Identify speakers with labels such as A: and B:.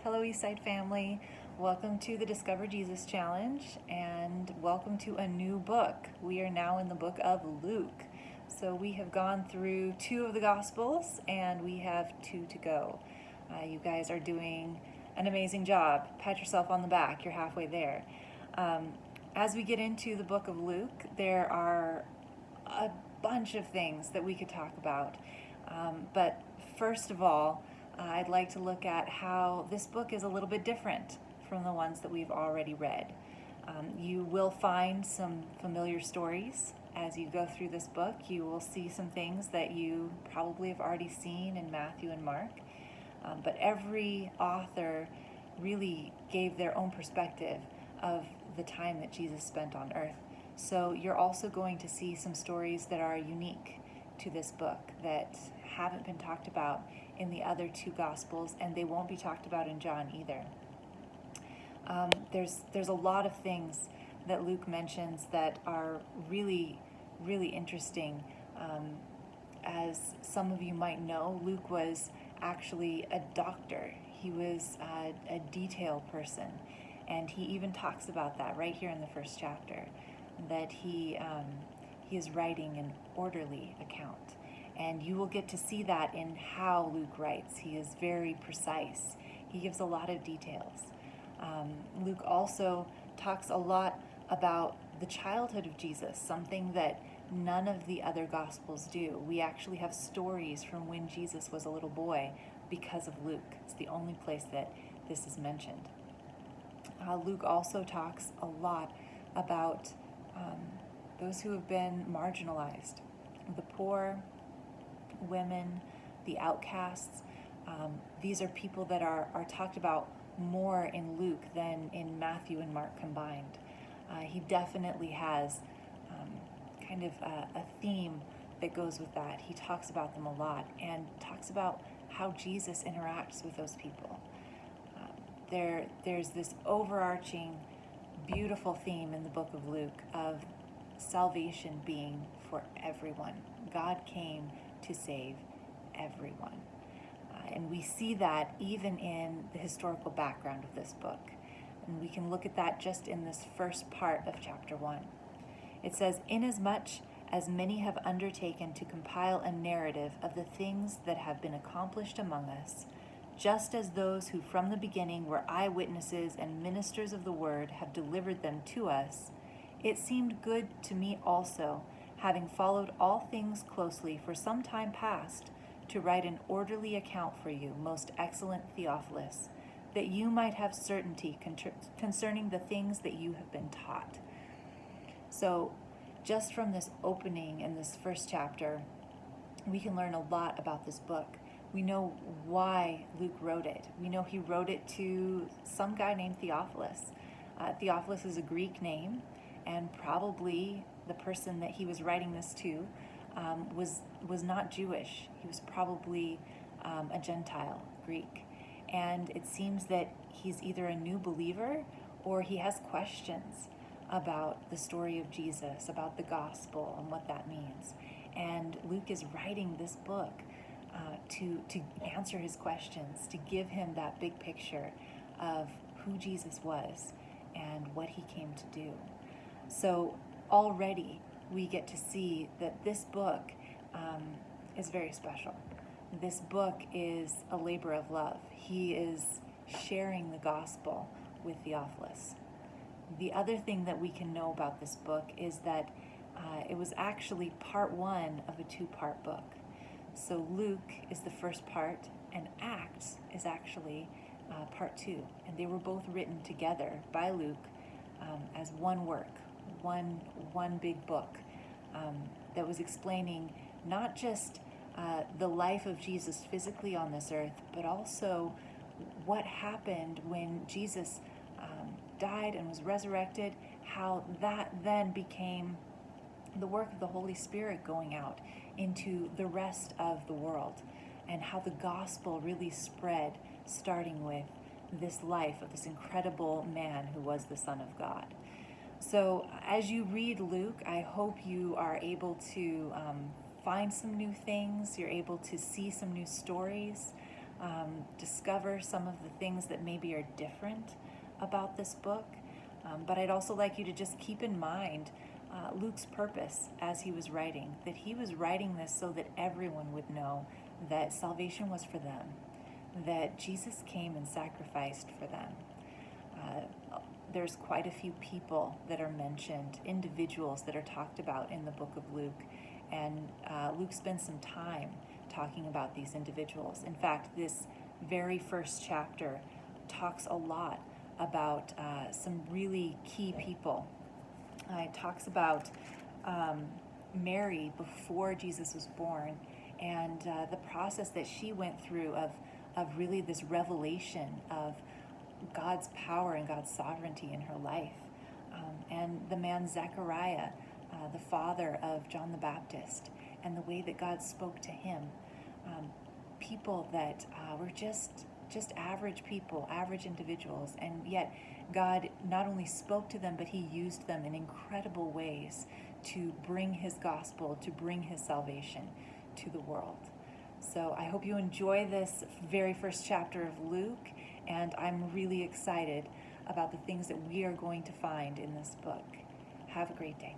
A: Hello, Eastside family. Welcome to the Discover Jesus Challenge and welcome to a new book. We are now in the book of Luke. So we have gone through 2 of the Gospels and we have 2 to go. You guys are doing an amazing job. Pat yourself on the back, you're halfway there. As we get into the book of Luke, there are a bunch of things that we could talk about. But first of all, I'd like to look at how this book is a little bit different from the ones that we've already read. You will find some familiar stories as you go through this book. You will see some things that you probably have already seen in Matthew and Mark. But every author really gave their own perspective of the time that Jesus spent on earth. So you're also going to see some stories that are unique to this book that haven't been talked about in the other 2 Gospels, and they won't be talked about in John either. There's a lot of things that Luke mentions that are really, really interesting. As some of you might know, Luke was actually a doctor. He was a detail person, and he even talks about that right here in the first chapter, that he is writing an orderly account. And you will get to see that in how Luke writes. He is very precise. He gives a lot of details. Luke also talks a lot about the childhood of Jesus, something that none of the other Gospels do. We actually have stories from when Jesus was a little boy because of Luke. It's the only place that this is mentioned. Luke also talks a lot about those who have been marginalized, the poor, women, the outcasts. These are people that are talked about more in Luke than in Matthew and Mark combined. He definitely has kind of a theme that goes with that. He talks about them a lot and talks about how Jesus interacts with those people. There's this overarching, beautiful theme in the book of Luke of salvation being for everyone. God came to save everyone. And we see that even in the historical background of this book. And we can look at that just in this first part of chapter 1. It says, "Inasmuch as many have undertaken to compile a narrative of the things that have been accomplished among us, just as those who from the beginning were eyewitnesses and ministers of the word have delivered them to us, it seemed good to me also, having followed all things closely for some time past, to write an orderly account for you, most excellent Theophilus, that you might have certainty concerning the things that you have been taught." So just from this opening in this first chapter, we can learn a lot about this book. We know why Luke wrote it. We know he wrote it to some guy named Theophilus. Theophilus is a Greek name, and probably the person that he was writing this to was not Jewish. He was probably a Gentile, Greek. And it seems that he's either a new believer or he has questions about the story of Jesus, about the gospel and what that means. And Luke is writing this book to answer his questions, to give him that big picture of who Jesus was and what he came to do. So already we get to see that this book is very special. This book is a labor of love. He is sharing the gospel with Theophilus. The other thing that we can know about this book is that it was actually part 1 of a 2-part book. So Luke is the first part, and Acts is actually part 2. And they were both written together by Luke as one work, one big book that was explaining not just the life of Jesus physically on this earth, but also what happened when Jesus died and was resurrected, how that then became the work of the Holy Spirit going out into the rest of the world, and how the gospel really spread, starting with this life of this incredible man who was the Son of God. So as you read Luke, I hope you are able to find some new things. You're able to see some new stories. discover some of the things that maybe are different about this book. But I'd also like you to just keep in mind Luke's purpose as he was writing, that he was writing this so that everyone would know that salvation was for them, that Jesus came and sacrificed for them. There's quite a few people that are mentioned, individuals that are talked about in the book of Luke, and Luke spends some time talking about these individuals. In fact, this very first chapter talks a lot about some really key people. It talks about Mary before Jesus was born, and the process that she went through of really this revelation of God's power and God's sovereignty in her life. And the man Zechariah, the father of John the Baptist, and the way that God spoke to him. People that were just average people, average individuals, and yet God not only spoke to them, but he used them in incredible ways to bring his gospel, to bring his salvation to the world. So I hope you enjoy this very first chapter of Luke, and I'm really excited about the things that we are going to find in this book. Have a great day.